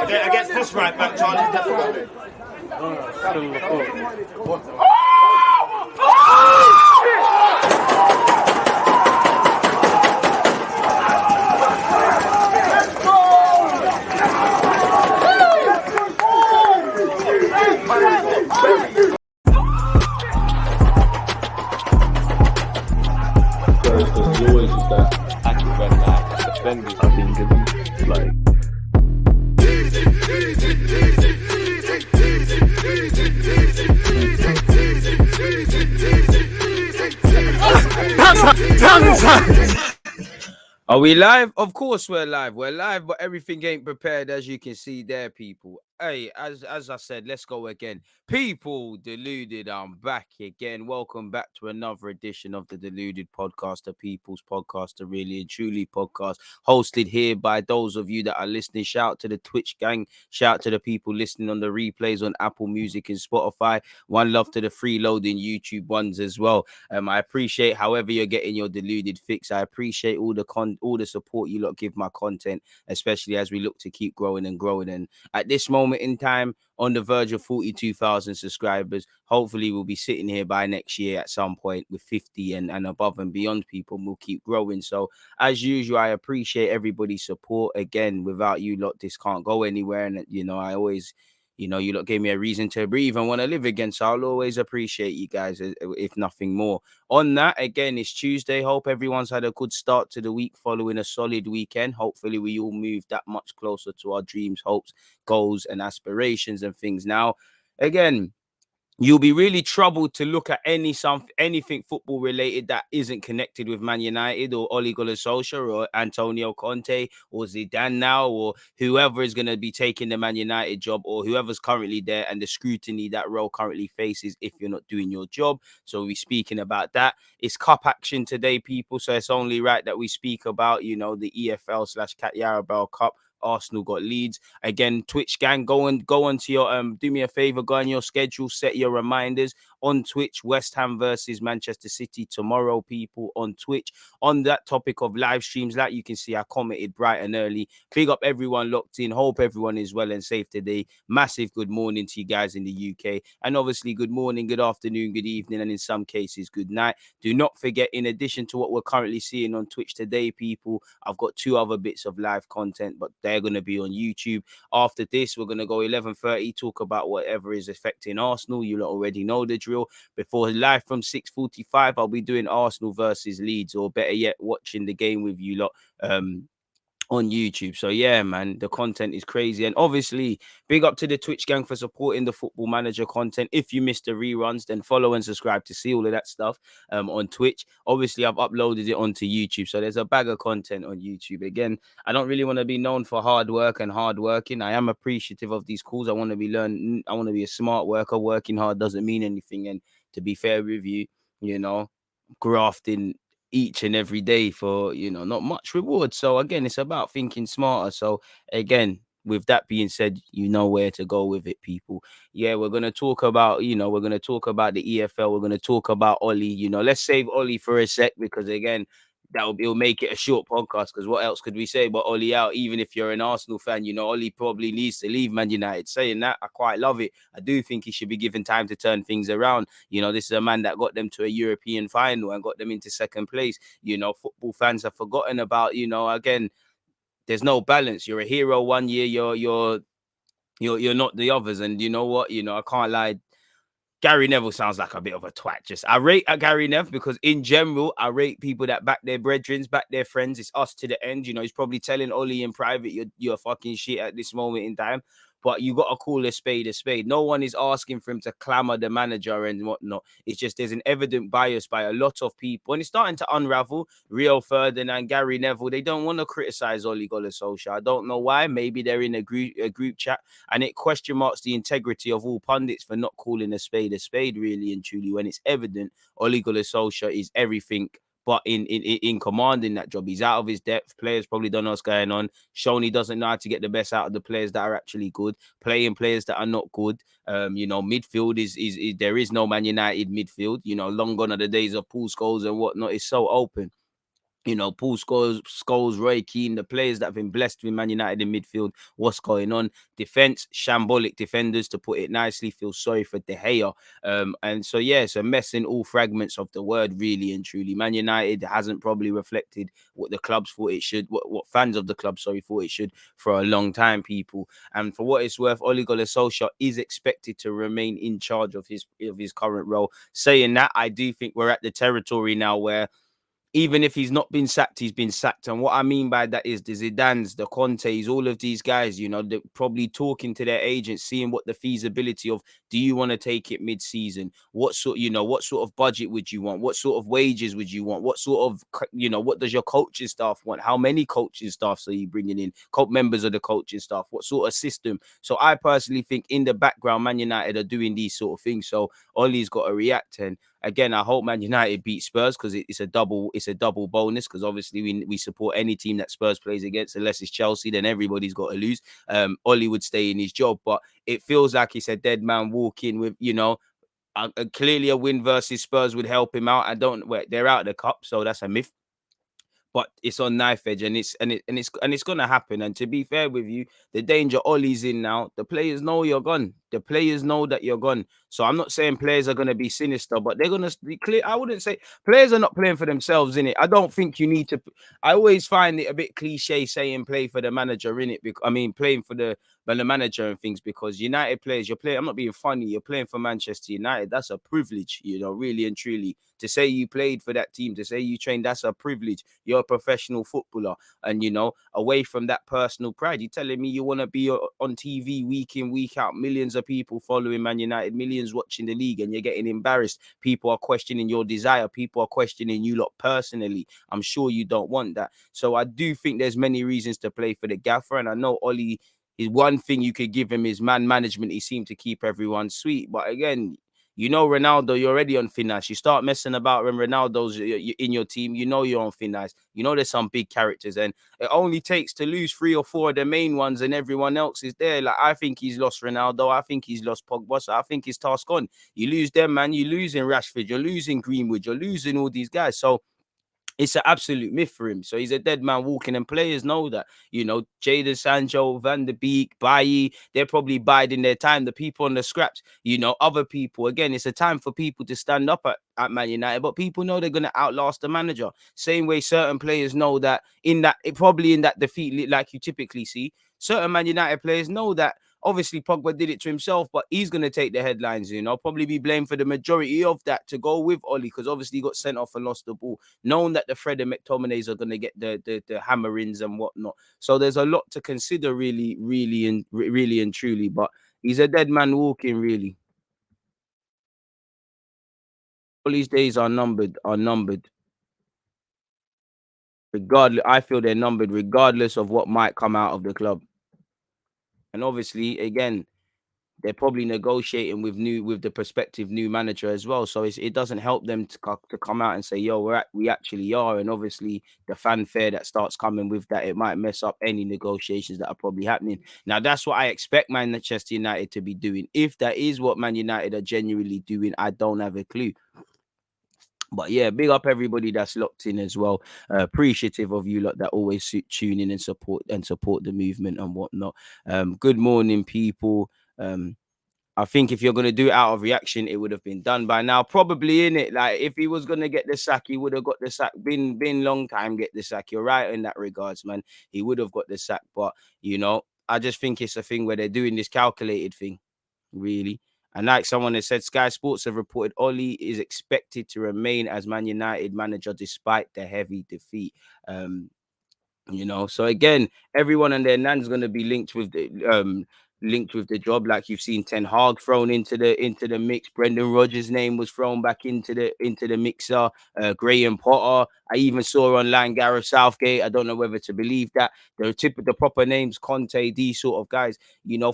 Against this right back, Charlie's definitely. You always use that active red line defenders. I think it's like. Are we live? Of course we're live. We're live, but everything ain't prepared, as you can see there, people. Hey, as I said, let's go again. People, Deluded, I'm back again. Welcome back to another edition of the Deluded podcast, the People's Podcast, the Really and Truly podcast, hosted here by those of you that are listening. Shout out to the Twitch gang. Shout out to the people listening on the replays on Apple Music and Spotify. One love to the freeloading YouTube ones as well. I appreciate however you're getting your Deluded fix. I appreciate all the support you lot give my content, especially as we look to keep growing and growing. And at this moment in time, on the verge of 42,000 subscribers, hopefully we'll be sitting here by next year at some point with 50 and above and beyond people, and we'll keep growing. So as usual, I appreciate everybody's support. Again, without you lot, this can't go anywhere. And I always, you lot gave me a reason to breathe and want to live again. So I'll always appreciate you guys, if nothing more. On that, again, it's Tuesday. Hope everyone's had a good start to the week following a solid weekend. Hopefully we all move that much closer to our dreams, hopes, goals and aspirations and things. Now, again, you'll be really troubled to look at anything football related that isn't connected with Man United or Ole Gunnar Solskjaer or Antonio Conte or Zidane now, or whoever is going to be taking the Man United job, or whoever's currently there and the scrutiny that role currently faces if you're not doing your job. So we're speaking about that. It's cup action today, people. So it's only right that we speak about, the EFL/Cat Yarabel Cup. Arsenal got Leeds. Again, Twitch gang, go on to your do me a favor, go on your schedule, set your reminders on Twitch. West Ham versus Manchester City tomorrow, people, on Twitch. On that topic of live streams, like you can see, I commented bright and early. Big up everyone locked in. Hope everyone is well and safe today. Massive good morning to you guys in the UK, and obviously good morning, good afternoon, good evening, and in some cases good night. Do not forget, in addition to what we're currently seeing on Twitch today, people, I've got 2 other bits of live content, but they're going to be on YouTube. After this, we're going to go 11:30, talk about whatever is affecting Arsenal. You lot already know the drill. Before live from 6:45, I'll be doing Arsenal versus Leeds, or better yet, watching the game with you lot on YouTube. So yeah, man, the content is crazy. And obviously, big up to the Twitch gang for supporting the Football Manager content. If you missed the reruns, then follow and subscribe to see all of that stuff on Twitch. Obviously, I've uploaded it onto YouTube, so there's a bag of content on YouTube. Again, I don't really want to be known for hard work and hard working. I am appreciative of these calls. I want to be a smart worker. Working hard doesn't mean anything. And to be fair with you, grafting each and every day for not much reward. So again, it's about thinking smarter. So again, with that being said, you know where to go with it, people. Yeah, we're gonna talk about the EFL. We're gonna talk about Ollie. Let's save Ollie for a sec, because again, it'll make it a short podcast, because what else could we say but Ollie out? Even if you're an Arsenal fan, Ollie probably needs to leave Man United. Saying that, I quite love it. I do think he should be given time to turn things around. This is a man that got them to a European final and got them into second place. Football fans have forgotten about, again, there's no balance. You're a hero one year, you're not the others. And you know what? I can't lie. Gary Neville sounds like a bit of a twat. I rate Gary Neville because in general, I rate people that back their brethren, back their friends. It's us to the end. He's probably telling Ollie in private, you're fucking shit at this moment in time. But you got to call a spade a spade. No one is asking for him to clamor the manager and whatnot. It's just there's an evident bias by a lot of people. And it's starting to unravel. Rio Ferdinand, Gary Neville, they don't want to criticize Ole Gunnar Solskjaer. I don't know why. Maybe they're in a group chat. And it question marks the integrity of all pundits for not calling a spade, really and truly, when it's evident Ole Gunnar Solskjaer is everything but in commanding that job. He's out of his depth. Players probably don't know what's going on. Shown he doesn't know how to get the best out of the players that are actually good. Playing players that are not good. Midfield is there is no Man United midfield. Long gone are the days of Paul Scholes and whatnot. It's so open. Paul Scholes, Roy Keane, the players that have been blessed with Man United in midfield. What's going on? Defense, shambolic defenders, to put it nicely. Feel sorry for De Gea. And so, yeah, it's a mess in all fragments of the word, really and truly. Man United hasn't probably reflected what the clubs thought it should, what fans of the club, thought it should for a long time, people. And for what it's worth, Ole Gunnar Solskjaer is expected to remain in charge of his current role. Saying that, I do think we're at the territory now where even if he's not been sacked, he's been sacked. And what I mean by that is the Zidanes, the Contes, all of these guys, they're probably talking to their agents, seeing what the feasibility of, do you want to take it mid-season? What sort of budget would you want? What sort of wages would you want? What sort of, what does your coaching staff want? How many coaching staffs are you bringing in? Members of the coaching staff? What sort of system? So I personally think in the background, Man United are doing these sort of things. So Ollie's got to react. And again, I hope Man United beat Spurs because it's a double bonus, because obviously we support any team that Spurs plays against. Unless it's Chelsea, then everybody's got to lose. Ollie would stay in his job, but it feels like it's a dead man walking with, clearly a win versus Spurs would help him out. They're out of the cup, so that's a myth. But it's on knife edge, and it's gonna happen. And to be fair with you, the danger Ollie's in now, the players know you're gone. The players know that you're gone. So I'm not saying players are gonna be sinister, but they're gonna be clear. I wouldn't say players are not playing for themselves in it. I don't think you need to. I always find it a bit cliche saying play for the manager in it. Playing for the manager and things, because United players, you're playing. I'm not being funny. You're playing for Manchester United. That's a privilege, really and truly. To say you played for that team, to say you trained, that's a privilege. You're a professional footballer. And, away from that personal pride, you're telling me you want to be on TV week in, week out, millions of people following Man United, millions watching the league, and you're getting embarrassed. People are questioning your desire. People are questioning you lot personally. I'm sure you don't want that. So I do think there's many reasons to play for the gaffer. And I know Ollie, is one thing you could give him is man management. He seemed to keep everyone sweet. But again, Ronaldo, you're already on thin ice. You start messing about when Ronaldo's in your team, you're on thin ice. There's some big characters, and it only takes to lose 3 or 4 of the main ones, and everyone else is there. Like, I think he's lost Ronaldo. I think he's lost Pogba. So I think his task on. You lose them, man. You're losing Rashford. You're losing Greenwood. You're losing all these guys. So it's an absolute myth for him. So he's a dead man walking, and players know that. Jadon Sancho, Van der Beek, Bailly, they're probably biding their time. The people on the scraps, other people. Again, it's a time for people to stand up at Man United, but people know they're going to outlast the manager. Same way certain players know that in that defeat, like you typically see, certain Man United players know that. Obviously, Pogba did it to himself, but he's going to take the headlines, probably be blamed for the majority of that to go with Ollie, because obviously he got sent off and lost the ball, knowing that the Fred and McTominays are going to get the hammerings and whatnot. So there's a lot to consider, really, really and truly. But he's a dead man walking, really. All these days are numbered. Regardless, I feel they're numbered, regardless of what might come out of the club. And obviously, again, they're probably negotiating with the prospective new manager as well. So it doesn't help them to come out and say, yo, we actually are. And obviously the fanfare that starts coming with that, it might mess up any negotiations that are probably happening. Now, that's what I expect Manchester United to be doing. If that is what Man United are genuinely doing, I don't have a clue. But yeah, big up everybody that's locked in as well. Appreciative of you lot that always tune in and support the movement and whatnot. Good morning, people. I think if you're going to do it out of reaction, it would have been done by now. Probably, in it. Like, if he was going to get the sack, he would have got the sack. Been long time get the sack. You're right in that regards, man. He would have got the sack. But, I just think it's a thing where they're doing this calculated thing, really. And like someone has said, Sky Sports have reported Ollie is expected to remain as Man United manager despite the heavy defeat. So again, everyone and their nan's going to be linked with the job. Like you've seen Ten Hag thrown into the mix. Brendan Rodgers' name was thrown back into the mixer. Graham Potter. I even saw online Gareth Southgate. I don't know whether to believe that. The proper names, Conte, these sort of guys.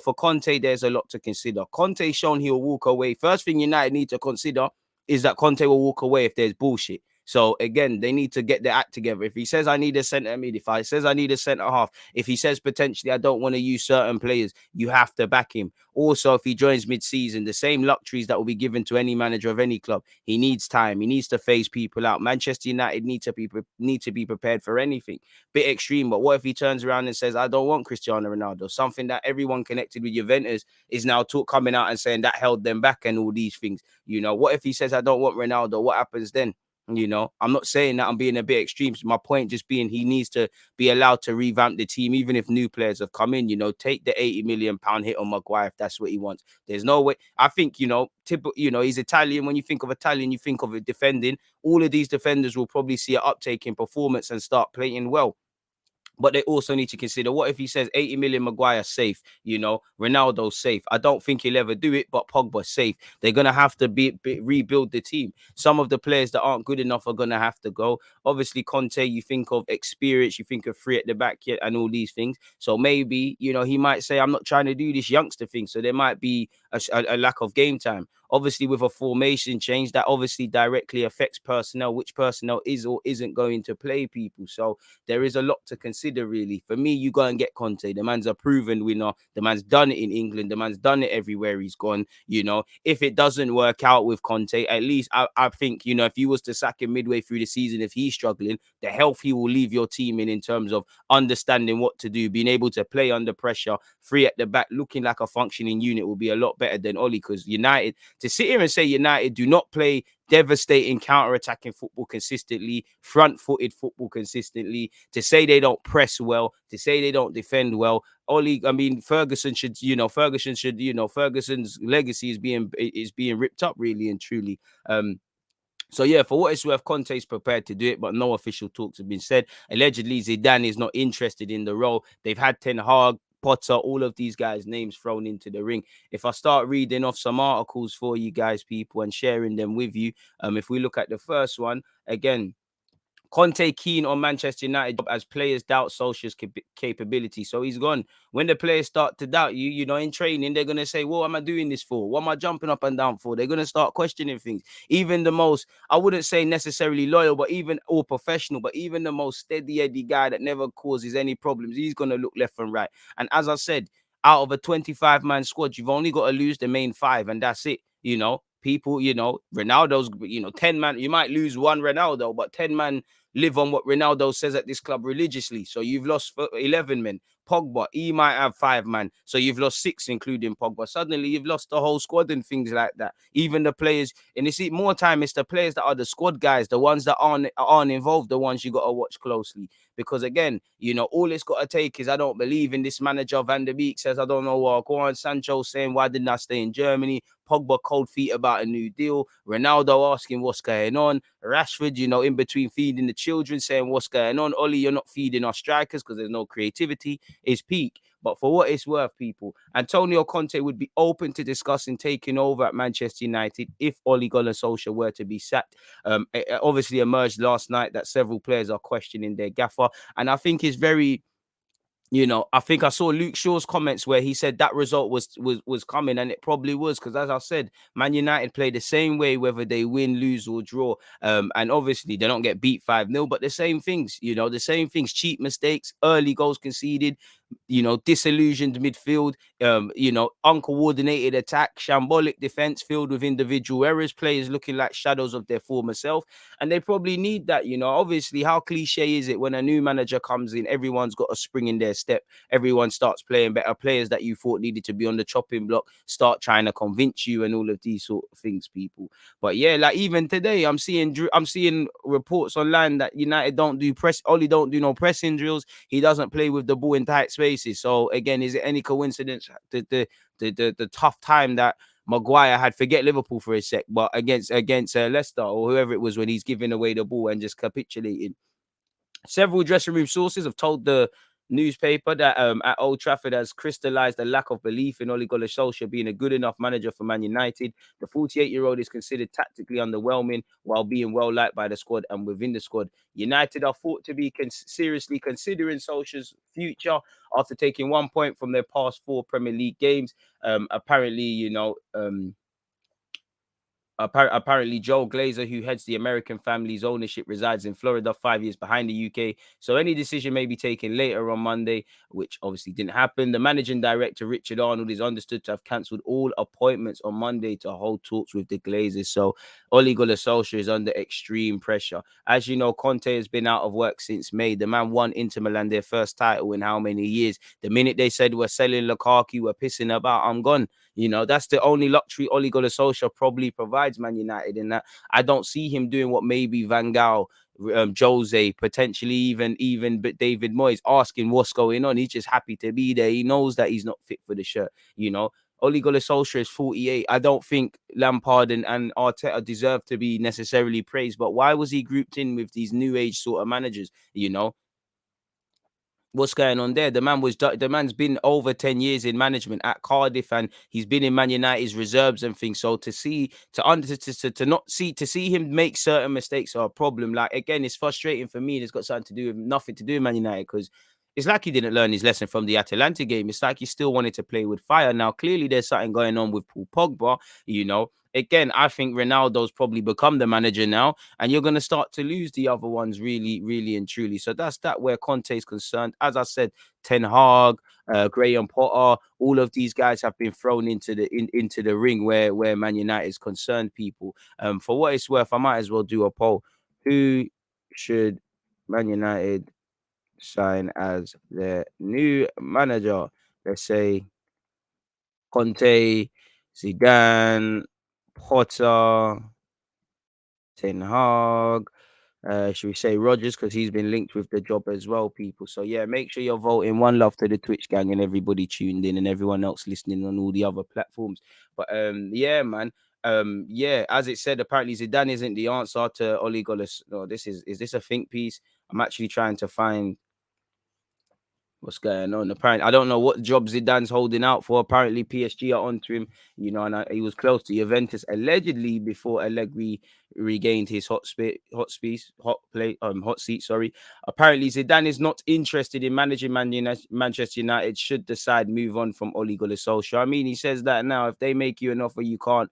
For Conte, there's a lot to consider. Conte's shown he'll walk away. First thing United need to consider is that Conte will walk away if there's bullshit. So again, they need to get their act together. If he says I need a centre mid, if he says I need a centre half, if he says potentially I don't want to use certain players, you have to back him. Also, if he joins mid-season, the same luxuries that will be given to any manager of any club, he needs time. He needs to phase people out. Manchester United need to be prepared for anything. Bit extreme, but what if he turns around and says, "I don't want Cristiano Ronaldo"? Something that everyone connected with Juventus is now coming out and saying that held them back and all these things. What if he says, "I don't want Ronaldo"? What happens then? I'm not saying that I'm being a bit extreme. My point just being he needs to be allowed to revamp the team, even if new players have come in. Take the £80 million hit on Maguire if that's what he wants. There's no way. I think he's Italian. When you think of Italian, you think of it defending. All of these defenders will probably see an uptake in performance and start playing well. But they also need to consider, what if he says 80 million Maguire safe, Ronaldo's safe. I don't think he'll ever do it, but Pogba's safe. They're going to have to rebuild the team. Some of the players that aren't good enough are going to have to go. Obviously, Conte, you think of experience, you think of three at the back yet and all these things. So maybe, he might say, I'm not trying to do this youngster thing. So there might be a lack of game time. Obviously, with a formation change, that obviously directly affects personnel, which personnel is or isn't going to play people. So there is a lot to consider, really. For me, you go and get Conte. The man's a proven winner. The man's done it in England. The man's done it everywhere he's gone. If it doesn't work out with Conte, at least I think, if you was to sack him midway through the season, if he's struggling, the health he will leave your team in terms of understanding what to do, being able to play under pressure, free at the back, looking like a functioning unit will be a lot better than Oli. Because United, to sit here and say United do not play devastating counter-attacking football consistently, front-footed football consistently, to say they don't press well, to say they don't defend well. Ferguson's legacy is being ripped up, really and truly. So yeah, for what it's worth, Conte's prepared to do it, but no official talks have been said. Allegedly, Zidane is not interested in the role. They've had Ten Hag, Potter, all of these guys' names thrown into the ring. If I start reading off some articles for you guys, people, and sharing them with you, if we look at the first one, again, Conte keen on Manchester United as players doubt Solskjaer's capability. So he's gone. When the players start to doubt you, in training, they're going to say, what am I doing this for? What am I jumping up and down for? They're going to start questioning things. Even the most, I wouldn't say necessarily loyal, but even or professional, but even the most steady Eddie guy that never causes any problems, he's going to look left and right. And as I said, out of a 25-man squad, you've only got to lose the main 5, and that's it. People, Ronaldo's, 10 man, you might lose one Ronaldo, but 10 man live on what Ronaldo says at this club religiously. So you've lost 11 men. Pogba, he might have 5 man. So you've lost 6, including Pogba. Suddenly you've lost the whole squad and things like that. Even the players, and you see, more time, it's the players that are the squad guys, the ones that aren't involved, the ones you got to watch closely. Because again, all it's got to take is, I don't believe in this manager. Van der Beek says, I don't know what. Go on, Sancho saying, why didn't I stay in Germany? Pogba cold feet about a new deal. Ronaldo asking what's going on. Rashford, in between feeding the children, saying what's going on. Oli, you're not feeding our strikers because there's no creativity. It's peak. But for what it's worth, people, Antonio Conte would be open to discussing taking over at Manchester United if Ole Gunnar Solskjaer were to be sacked. It obviously emerged last night that several players are questioning their gaffer. And I think it's very... I think I saw Luke Shaw's comments where he said that result was coming, and it probably was, because as I said, Man United play the same way whether they win, lose, or draw. And obviously they don't get beat 5-0, but the same things, the same things: cheap mistakes, early goals conceded, disillusioned midfield, uncoordinated attack, shambolic defense filled with individual errors, players looking like shadows of their former self. And they probably need that. Obviously, how cliche is it when a new manager comes in, everyone's got a spring in their step, everyone starts playing better, players that you thought needed to be on the chopping block start trying to convince you, and all of these sort of things, people. But yeah, like even today, I'm seeing reports online that United don't do Oli don't do no pressing drills. He doesn't play with the ball in tight spaces. So again, is it any coincidence the tough time that Maguire had, forget Liverpool for a sec, but against Leicester or whoever it was, when he's giving away the ball and just capitulating? Several dressing room sources have told the newspaper that at Old Trafford has crystallized a lack of belief in Ole Gunnar Solskjaer being a good enough manager for Man United. The 48-year-old is considered tactically underwhelming while being well liked by the squad and within the squad. United are thought to be seriously considering Solskjaer's future after taking 1 point from their past 4 Premier League games. Apparently, Apparently, Joe Glazer, who heads the American family's ownership, resides in Florida, 5 years behind the UK. So any decision may be taken later on Monday, which obviously didn't happen. The managing director, Richard Arnold, is understood to have cancelled all appointments on Monday to hold talks with the Glazers. So Ole Gunnar Solskjaer is under extreme pressure. As you know, Conte has been out of work since May. The man won Inter Milan their first title in how many years? The minute they said we're selling Lukaku, we're pissing about, I'm gone. That's the only luxury Ole Gunnar Solskjaer probably provides Man United in that. I don't see him doing what maybe Van Gaal, Jose, potentially even but David Moyes asking what's going on. He's just happy to be there. He knows that he's not fit for the shirt. Ole Gunnar Solskjaer is 48. I don't think Lampard and Arteta deserve to be necessarily praised, but why was he grouped in with these new age sort of managers? What's going on there? The man's been over 10 years in management at Cardiff, and he's been in Man United's reserves and things. So to see him make certain mistakes are a problem. Like, again, it's frustrating for me. It's got nothing to do with Man United, because it's like he didn't learn his lesson from the Atalanta game. It's like he still wanted to play with fire. Now, clearly there's something going on with Paul Pogba. Again, I think Ronaldo's probably become the manager now, and you're going to start to lose the other ones really, really and truly. So that's where Conte is concerned. As I said, Ten Hag, Graham Potter, all of these guys have been thrown into the ring where Man United is concerned, people. For what it's worth, I might as well do a poll. Who should Man United sign as their new manager? Let's say Conte, Zidane, Potter, Ten Hag. Should we say Rogers, because he's been linked with the job as well, people. So yeah, make sure you're voting. One love to the Twitch gang and everybody tuned in and everyone else listening on all the other platforms. But yeah, man. Yeah, as it said, apparently Zidane isn't the answer to Ole Gunnar. No, is this a think piece? I'm actually trying to find what's going on. Apparently, I don't know what job Zidane's holding out for. Apparently, PSG are onto him, and he was close to Juventus allegedly before Allegri regained his hot seat. Sorry. Apparently, Zidane is not interested in managing Manchester United. Should decide move on from Ole Gunnar Solskjaer. I mean, he says that now. If they make you an offer, you can't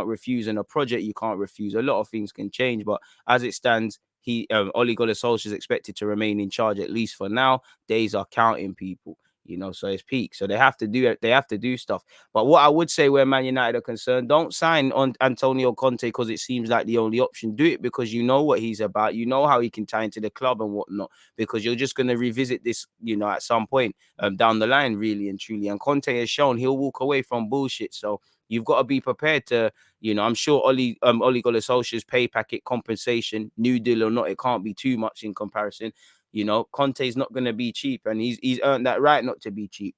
refuse, and a project you can't refuse. A lot of things can change, but as it stands, Ole Gunnar Solskjaer is expected to remain in charge at least for now. Days are counting, people. So it's peak. So they have to do it. They have to do stuff. But what I would say, where Man United are concerned, don't sign on Antonio Conte because it seems like the only option. Do it because you know what he's about. You know how he can tie into the club and whatnot. Because you're just going to revisit this, at some point down the line, really and truly. And Conte has shown he'll walk away from bullshit. So you've got to be prepared to, I'm sure Ole Gunnar Solskjaer's pay packet compensation, new deal or not, it can't be too much in comparison. Conte's not going to be cheap, and he's earned that right not to be cheap.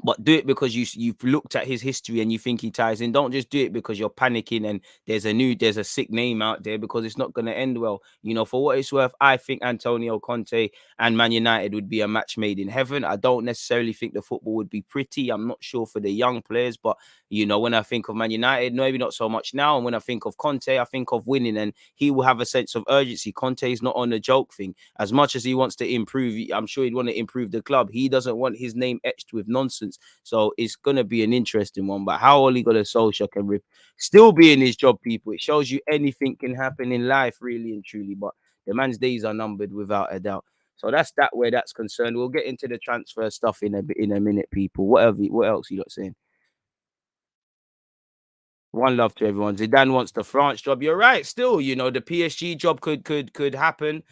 But do it because you've looked at his history and you think he ties in. Don't just do it because you're panicking and there's a sick name out there, because it's not going to end well. For what it's worth, I think Antonio Conte and Man United would be a match made in heaven. I don't necessarily think the football would be pretty. I'm not sure for the young players, but when I think of Man United, maybe not so much now. And when I think of Conte, I think of winning, and he will have a sense of urgency. Conte is not on a joke thing. As much as he wants to improve, I'm sure he'd want to improve the club. He doesn't want his name etched with nonsense. So it's going to be an interesting one. But how Ole Gunnar Solskjaer can still be in his job, people, it shows you anything can happen in life, really and truly. But the man's days are numbered without a doubt. So that's where that's concerned. We'll get into the transfer stuff in a minute, people. What else you got saying? One love to everyone. Zidane wants the France job. You're right. Still, the PSG job could happen.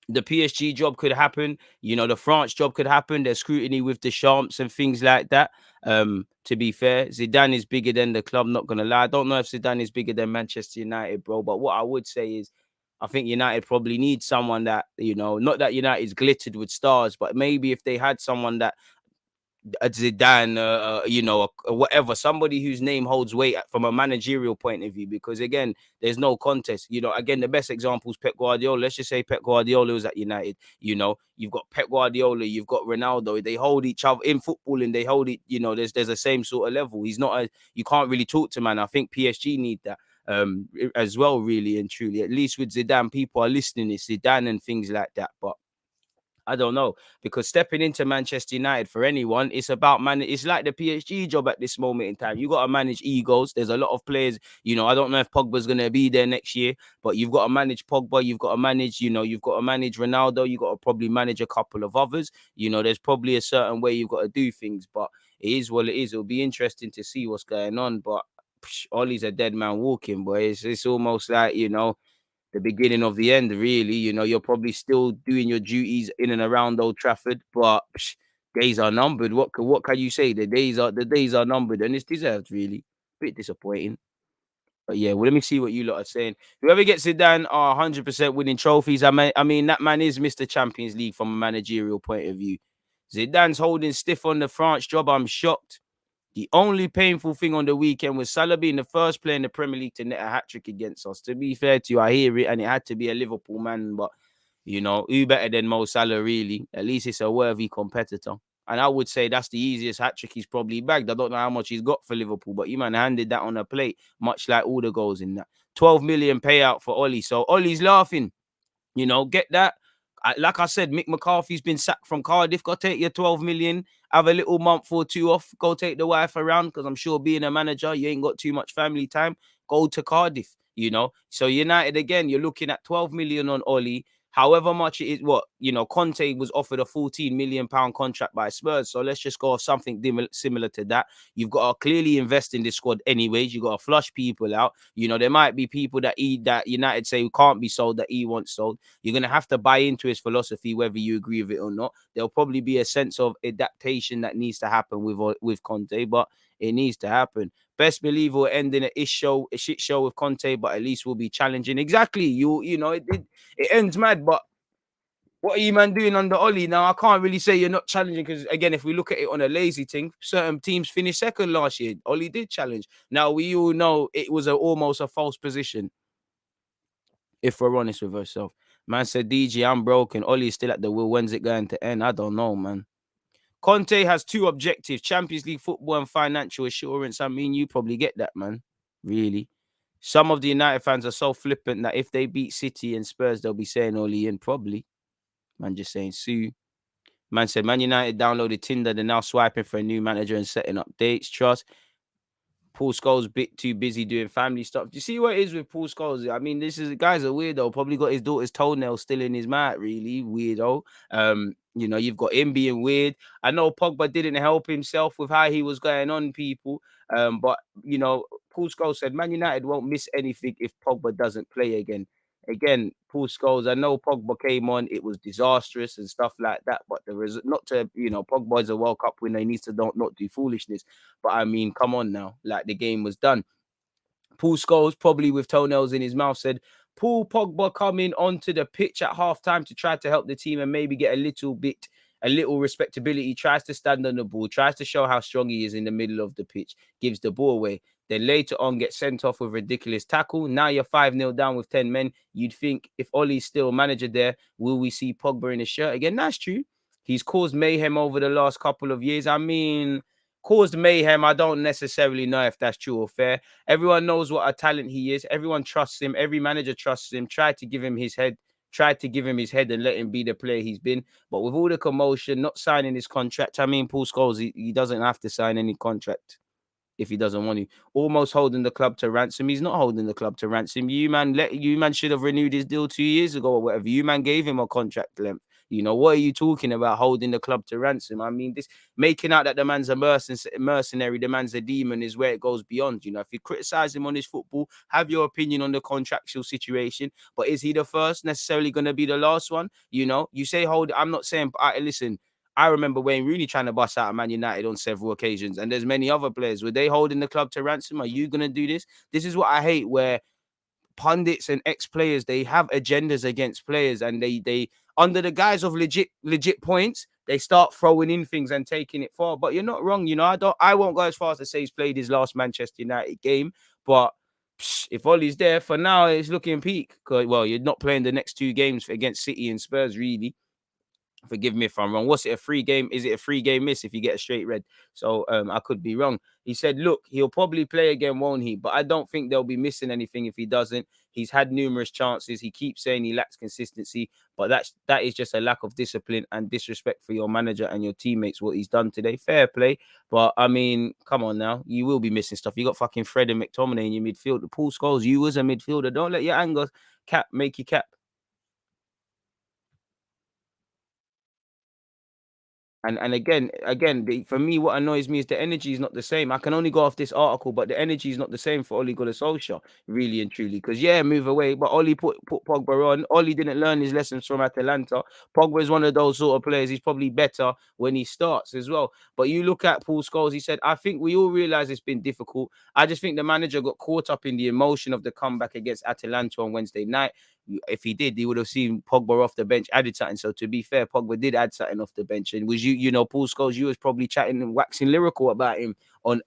The PSG job could happen. The France job could happen. There's scrutiny with the Champs and things like that. To be fair, Zidane is bigger than the club. Not gonna lie. I don't know if Zidane is bigger than Manchester United, bro. But what I would say is, I think United probably needs someone that, not that United's glittered with stars, but maybe if they had someone that a Zidane, whatever, somebody whose name holds weight from a managerial point of view. Because again, there's no contest. Again, the best example is Pep Guardiola. Let's just say Pep Guardiola was at United. You've got Pep Guardiola, you've got Ronaldo. They hold each other in football, and they hold it. There's the same sort of level. You can't really talk to, man. I think PSG need that as well, really and truly. At least with Zidane, people are listening. It's Zidane and things like that, but I don't know, because stepping into Manchester United for anyone, it's about it's like the PSG job at this moment in time. You got to manage egos. There's a lot of players. I don't know if Pogba's gonna be there next year, but you've got to manage Pogba. You've got to manage, you've got to manage Ronaldo. You've got to probably manage a couple of others. There's probably a certain way you've got to do things, but it is what it is. It'll be interesting to see what's going on, but Ollie's a dead man walking, boy. It's almost like the beginning of the end, really. You're probably still doing your duties in and around Old Trafford, but days are numbered. What can you say? The days are numbered, and it's deserved, really. Bit disappointing. But yeah, well, let me see what you lot are saying. Whoever gets it done are 100% winning trophies. I mean, that man is Mr. Champions League from a managerial point of view. Zidane's holding stiff on the France job. I'm shocked. The only painful thing on the weekend was Salah being the first player in the Premier League to net a hat-trick against us. To be fair to you, I hear it, and it had to be a Liverpool man, but, who better than Mo Salah, really? At least it's a worthy competitor. And I would say that's the easiest hat-trick he's probably bagged. I don't know how much he's got for Liverpool, but you man handed that on a plate, much like all the goals in that. 12 million payout for Ollie. So Ollie's laughing. Get that. Like I said, Mick McCarthy's been sacked from Cardiff. Go take your 12 million, have a little month or two off, go take the wife around, because I'm sure being a manager, you ain't got too much family time. Go to Cardiff. So United, again, you're looking at 12 million on Ollie. However much it is, Conte was offered a 14 million pound contract by Spurs. So let's just go off something similar to that. You've got to clearly invest in this squad anyways. You've got to flush people out. There might be people that United say can't be sold, that he wants sold. You're going to have to buy into his philosophy, whether you agree with it or not. There'll probably be a sense of adaptation that needs to happen with Conte, but it needs to happen. Best believe we'll end in a shit show with Conte, but at least we'll be challenging. Exactly. It ends mad, but what are you man doing under Ollie? Now, I can't really say you're not challenging, because, again, if we look at it on a lazy thing, certain teams finished second last year. Ollie did challenge. Now, we all know it was almost a false position, if we're honest with ourselves. Man said, DG, I'm broken. Ollie's still at the wheel. When's it going to end? I don't know, man. Conte has two objectives: Champions League football and financial assurance. I mean, you probably get that, man. Really. Some of the United fans are so flippant that if they beat City and Spurs, they'll be saying Ollie in, probably. Man just saying Sue. Man said, Man United downloaded Tinder. They're now swiping for a new manager and setting up dates. Trust. Paul Scholes bit too busy doing family stuff. Do you see what it is with Paul Scholes? I mean, the guy's a weirdo. Probably got his daughter's toenail still in his mouth. Really weirdo. You've got him being weird. I know Pogba didn't help himself with how he was going on, people. But Paul Scholes said Man United won't miss anything if Pogba doesn't play again. Again, Paul Scholes, I know Pogba came on, it was disastrous and stuff like that. But there is not to, Pogba is a World Cup winner. He needs to not do foolishness. But I mean, come on now. Like, the game was done. Paul Scholes, probably with toenails in his mouth, said Paul Pogba coming onto the pitch at halftime to try to help the team and maybe get a little respectability, tries to stand on the ball, tries to show how strong he is in the middle of the pitch, gives the ball away. Then later on gets sent off with ridiculous tackle. Now you're 5-0 down with 10 men. You'd think if Ollie's still manager there, will we see Pogba in a shirt again? That's true. He's caused mayhem over the last couple of years. I mean, caused mayhem. I don't necessarily know if that's true or fair. Everyone knows what a talent he is. Everyone trusts him. Every manager trusts him. Tried to give him his head and let him be the player he's been. But with all the commotion, not signing his contract, I mean, Paul Scholes, he doesn't have to sign any contract if he doesn't want to. Almost holding the club to ransom. He's not holding the club to ransom. You man should have renewed his deal 2 years ago or whatever. You man gave him a contract length. What are you talking about, holding the club to ransom? I mean, this making out that the man's a mercenary, the man's a demon, is where it goes beyond. If you criticize him on his football, have your opinion on the contractual situation. But is he the first necessarily going to be the last one? You say hold. I'm not saying. Listen. I remember Wayne Rooney trying to bust out of Man United on several occasions, and there's many other players. Were they holding the club to ransom? Are you going to do this? This is what I hate, where pundits and ex-players, they have agendas against players, and they under the guise of legit points, they start throwing in things and taking it far. But you're not wrong. I won't go as far as to say he's played his last Manchester United game, but if Ollie's there for now, it's looking peak. Well, you're not playing the next two games against City and Spurs, really. Forgive me if I'm wrong. What's it, a free game? Is it a free game miss if you get a straight red? So I could be wrong. He said, look, he'll probably play again, won't he? But I don't think they'll be missing anything if he doesn't. He's had numerous chances. He keeps saying he lacks consistency, but that is just a lack of discipline and disrespect for your manager and your teammates. What he's done today, fair play. But I mean, come on now, you will be missing stuff. You got fucking Fred and McTominay in your midfield. The Paul Scholes, you as a midfielder, don't let your anger make you cap. And for me, what annoys me is the energy is not the same. I can only go off this article, but the energy is not the same for Ole Gunnar Solskjaer, really and truly. Because yeah, move away, but Ole put Pogba on. Ole didn't learn his lessons from Atalanta. Pogba is one of those sort of players. He's probably better when he starts as well. But you look at Paul Scholes. He said, "I think we all realize it's been difficult. I just think the manager got caught up in the emotion of the comeback against Atalanta on Wednesday night. If he did, he would have seen Pogba off the bench, added something. So to be fair, Pogba did add something off the bench. And was you know, Paul Scholes, you was probably chatting and waxing lyrical about him on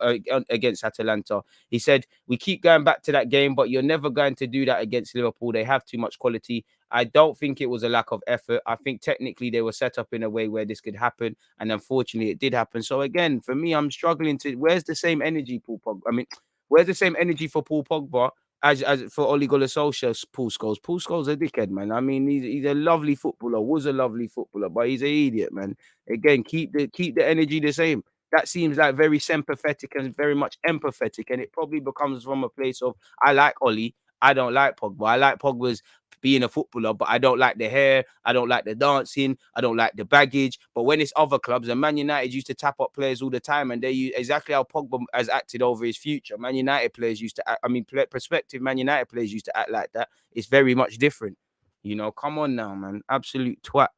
against Atalanta. He said, we keep going back to that game, but you're never going to do that against Liverpool. They have too much quality. I don't think it was a lack of effort. I think technically they were set up in a way where this could happen. And unfortunately, it did happen. So again, for me, I'm struggling to, where's the same energy, Paul Pogba? I mean, where's the same energy for Paul Pogba as for Ole Gunnar Solskjaer, Paul Scholes? Paul Scholes a dickhead, man. I mean, he's a lovely footballer, was a lovely footballer, but he's an idiot, man. Again, keep the energy the same. That seems like very sympathetic and very much empathetic, and it probably becomes from a place of I like Ole, I don't like Pogba. I like Pogba's being a footballer, but I don't like the hair, I don't like the dancing, I don't like the baggage. But when it's other clubs, and Man United used to tap up players all the time, and they use exactly how Pogba has acted over his future. Man United players used to act, I mean, prospective Man United players used to act like that. It's very much different. You know, come on now, man. Absolute twat.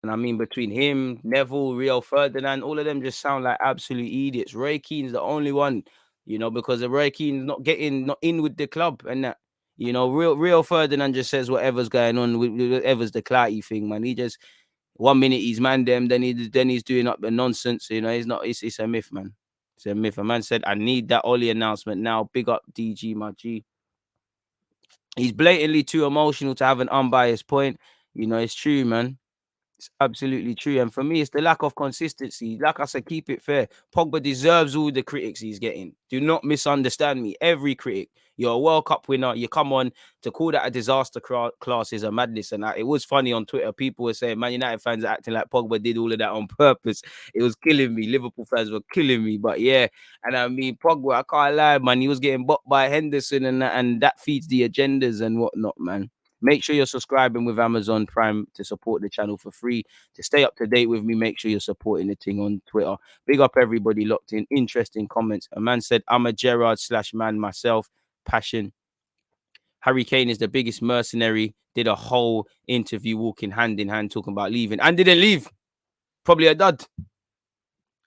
And I mean, between him, Neville, Rio Ferdinand, all of them just sound like absolute idiots. Roy Keane's the only one, you know, because of Roy Keane's not in with the club and that. You know, Rio Ferdinand just says whatever's going on, whatever's the clarity thing, man. He just 1 minute he's man them, then he's doing up the nonsense. You know, he's not. It's a myth, man. It's a myth. A man said, "I need that Ollie announcement now." Big up DG, my G. He's blatantly too emotional to have an unbiased point. You know, it's true, man. It's absolutely true. And for me, it's the lack of consistency. Like I said, keep it fair. Pogba deserves all the critics he's getting. Do not misunderstand me. Every critic. You're a World Cup winner. You come on to call that a disaster class is a madness. And it was funny on Twitter. People were saying Man United fans are acting like Pogba did all of that on purpose. It was killing me. Liverpool fans were killing me. But yeah, and I mean, Pogba, I can't lie, man. He was getting bopped by Henderson and that feeds the agendas and whatnot, man. Make sure you're subscribing with Amazon Prime to support the channel for free. To stay up to date with me, make sure you're supporting the thing on Twitter. Big up everybody locked in. Interesting comments. A man said, I'm a Gerrard/man myself. Passion. Harry Kane is the biggest mercenary. Did a whole interview walking hand in hand talking about leaving and didn't leave. Probably a dud.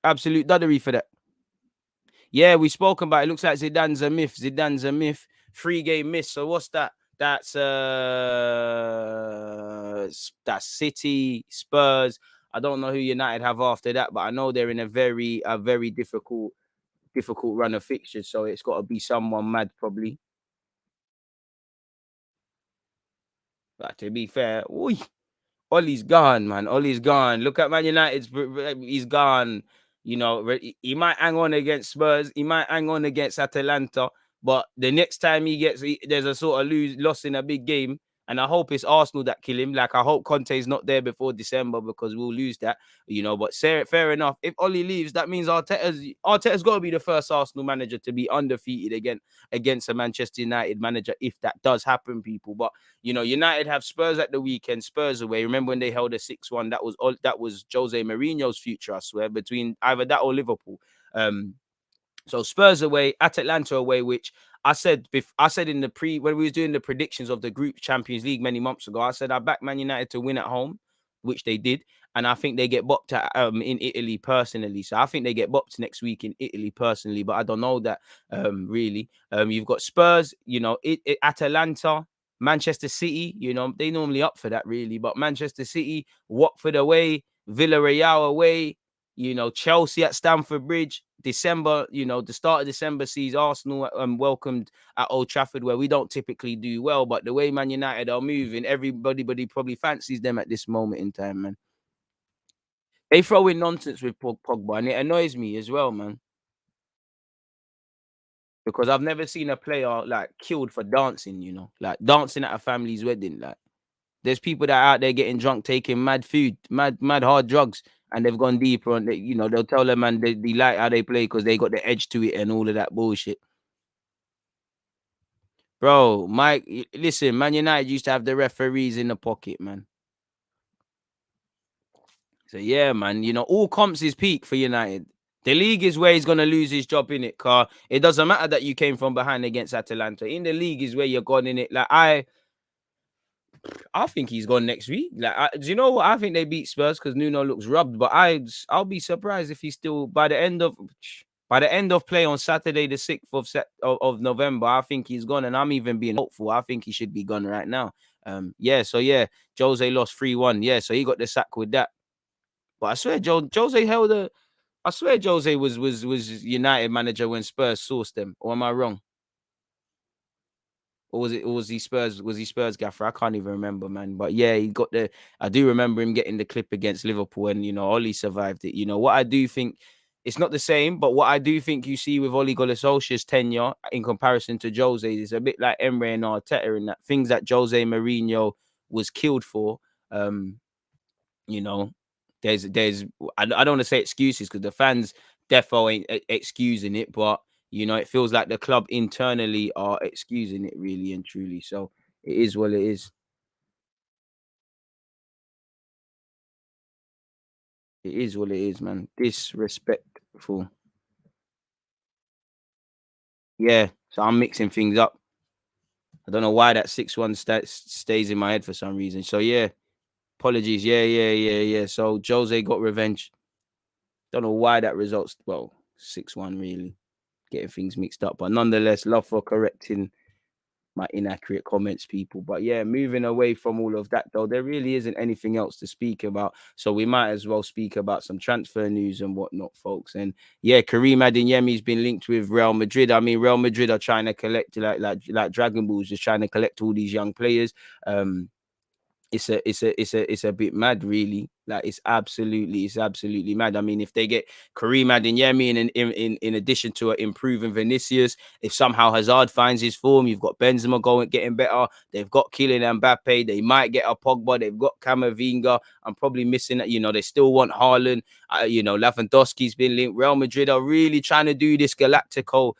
Absolute duddery for that. Yeah, we spoke about it. Looks like Zidane's a myth. Zidane's a myth. 3-game miss. So what's that? That's City, Spurs. I don't know who United have after that, but I know they're in a very difficult run of fixtures. So it's got to be someone mad, probably. But to be fair, Ollie's gone, man. Ollie's gone. Look at Man United's. He's gone. You know, he might hang on against Spurs. He might hang on against Atalanta. But the next time there's a sort of loss in a big game. And I hope it's Arsenal that kill him. Like, I hope Conte's not there before December because we'll lose that. You know, but fair enough. If Ollie leaves, that means Arteta's got to be the first Arsenal manager to be undefeated against a Manchester United manager if that does happen, people. But you know, United have Spurs at the weekend, Spurs away. Remember when they held a 6-1? That was Jose Mourinho's future, I swear, between either that or Liverpool. So Spurs away, at Atlanta away, which I said in the when we was doing the predictions of the Group Champions League many months ago, I said I backed Man United to win at home, which they did, and I think they get bopped in Italy personally. So I think they get bopped next week in Italy personally, but I don't know that really. You've got Spurs, you know, Atalanta, Manchester City, you know, they normally up for that really, but Manchester City, Watford away, Villarreal away. You know, Chelsea at Stamford Bridge, December, you know, the start of December sees Arsenal welcomed at Old Trafford, where we don't typically do well. But the way Man United are moving, everybody probably fancies them at this moment in time, man. They throw in nonsense with Pogba, and it annoys me as well, man. because I've never seen a player like killed for dancing, you know, like dancing at a family's wedding. Like there's people that are out there getting drunk, taking mad food, mad hard drugs, and they've gone deeper and they, you know, they'll tell them man they like how they play because they got the edge to it and all of that bullshit. Bro, Mike, listen, Man United used to have the referees in the pocket, man. So yeah, man, you know, all comps is peak for United. The league is where he's gonna lose his job in it, car. It doesn't matter that you came from behind against Atalanta. In the league is where you're gone in it. Like I think he's gone next week. Like, do you know what? I think they beat Spurs because Nuno looks rubbed. But I'll be surprised if he's still by the end of play on Saturday, the 6th of November. I think he's gone, and I'm even being hopeful. I think he should be gone right now. Yeah. So yeah, Jose lost 3-1. Yeah, so he got the sack with that. But I swear, Jose held a. I swear, Jose was United manager when Spurs sourced them. Or am I wrong? Or was it? Or was he Spurs? Was he Spurs gaffer? I can't even remember, man. But yeah, he got the. I do remember him getting the clip against Liverpool, and you know, Ollie survived it. You know what I do think. It's not the same, but what I do think you see with Ole Gunnar Solskjaer's tenure in comparison to Jose is a bit like Emre and Arteta in that things that Jose Mourinho was killed for. Um, you know, there's I don't want to say excuses because the fans defo ain't excusing it, but you know, it feels like the club internally are excusing it really and truly. So it is what it is. It is what it is, man. Disrespectful. Yeah. So I'm mixing things up. I don't know why that 6-1 stays in my head for some reason. So yeah, apologies. Yeah. So Jose got revenge. Don't know why that results. Well, 6-1 really. Getting things mixed up. But nonetheless, love for correcting my inaccurate comments, people. But yeah, moving away from all of that, though, there really isn't anything else to speak about. So we might as well speak about some transfer news and whatnot, folks. And yeah, Kareem Adeyemi's been linked with Real Madrid. I mean, Real Madrid are trying to collect like Dragon Balls, just trying to collect all these young players. It's a bit mad, really. Like it's absolutely mad. I mean, if they get Kareem Adeyemi in addition to improving Vinicius, if somehow Hazard finds his form, you've got Benzema getting better. They've got Kylian Mbappe. They might get a Pogba. They've got Camavinga. I'm probably missing that. You know, they still want Haaland. You know, Lewandowski's been linked. Real Madrid are really trying to do this Galactico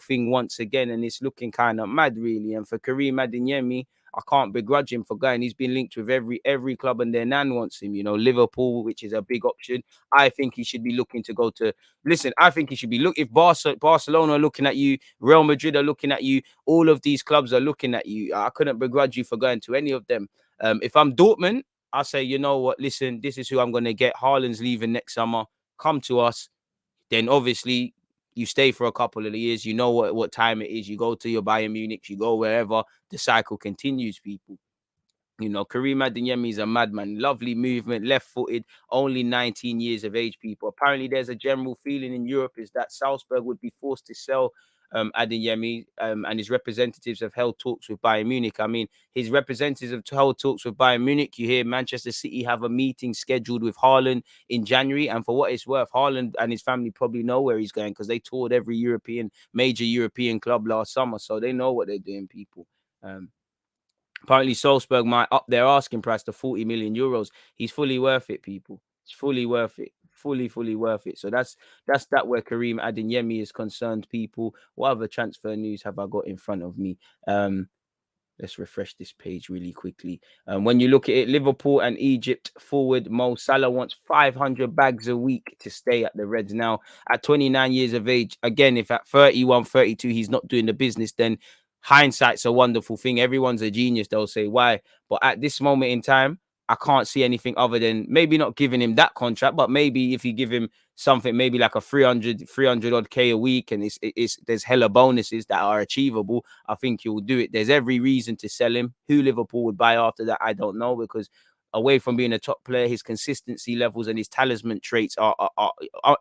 thing once again, and it's looking kind of mad, really. And for Kareem Adeyemi, I can't begrudge him for going. He's been linked with every club and their nan wants him. You know, Liverpool, which is a big option. I think he should be looking to go to. Listen, I think he should be if Barcelona are looking at you, Real Madrid are looking at you, all of these clubs are looking at you. I couldn't begrudge you for going to any of them. If I'm Dortmund, I say, you know what? Listen, this is who I'm going to get. Haaland's leaving next summer. Come to us. Then obviously you stay for a couple of years. You know what time it is. You go to your Bayern Munich. You go wherever. The cycle continues, people. You know, Kareem Adeyemi is a madman. Lovely movement, left-footed, only 19 years of age, people. Apparently, there's a general feeling in Europe is that Salzburg would be forced to sell Adeyemi, and his representatives have held talks with Bayern Munich. I mean, his representatives have held talks with Bayern Munich. You hear Manchester City have a meeting scheduled with Haaland in January, and for what it's worth, Haaland and his family probably know where he's going because they toured every major European club last summer, so they know what they're doing, people. Apparently, Salzburg might up their asking price to 40 million euros. He's fully worth it, people. It's fully worth it. Fully worth it. So that's that where Kareem Adeyemi is concerned, people. What other transfer news have I got in front of me? Let's refresh this page really quickly. When you look at it, Liverpool and Egypt forward Mo Salah wants 500 bags a week to stay at the Reds now at 29 years of age. Again, if at 31, 32, he's not doing the business, then hindsight's a wonderful thing. Everyone's a genius, they'll say why. But at this moment in time, I can't see anything other than maybe not giving him that contract, but maybe if you give him something, maybe like a 300 odd K a week, and there's hella bonuses that are achievable, I think you'll do it. There's every reason to sell him. Who Liverpool would buy after that, I don't know, because away from being a top player, his consistency levels and his talisman traits are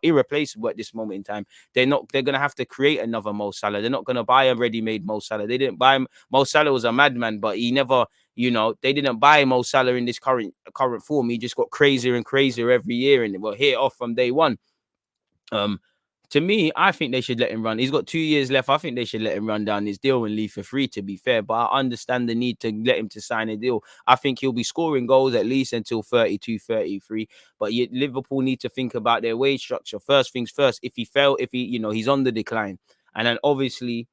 irreplaceable at this moment in time. They're going to have to create another Mo Salah. They're not going to buy a ready-made Mo Salah. They didn't buy him. Mo Salah was a madman, but he never, you know, they didn't buy Mo Salah in this current form. He just got crazier and crazier every year, and well, hit it off from day one. To me, I think they should let him run. He's got 2 years left. I think they should let him run down his deal and leave for free, to be fair. But I understand the need to let him to sign a deal. I think he'll be scoring goals at least until 32, 33. But Liverpool need to think about their wage structure. First things first, if he's on the decline. And then obviously,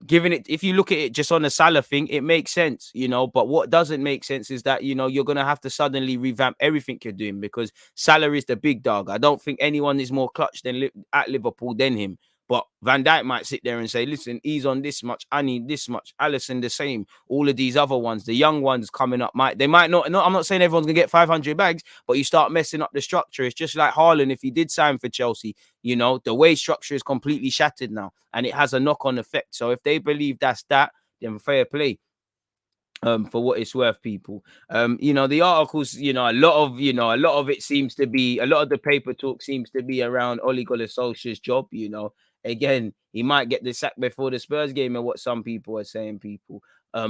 given it, if you look at it just on a Salah thing, it makes sense, but what doesn't make sense is that, you're going to have to suddenly revamp everything you're doing, because Salah is the big dog. I don't think anyone is more clutch at Liverpool than him. But Van Dijk might sit there and say, listen, he's on this much, I need this much. Alisson the same. All of these other ones, the young ones coming up, they might not. No, I'm not saying everyone's going to get 500 bags, but you start messing up the structure. It's just like Haaland, if he did sign for Chelsea, the wage structure is completely shattered now, and it has a knock-on effect. So if they believe that's that, then fair play. For what it's worth, people. The articles, a lot of the paper talk seems to be around Ole Gunnar Solskjaer's job. Again, he might get the sack before the Spurs game, and what some people are saying, people.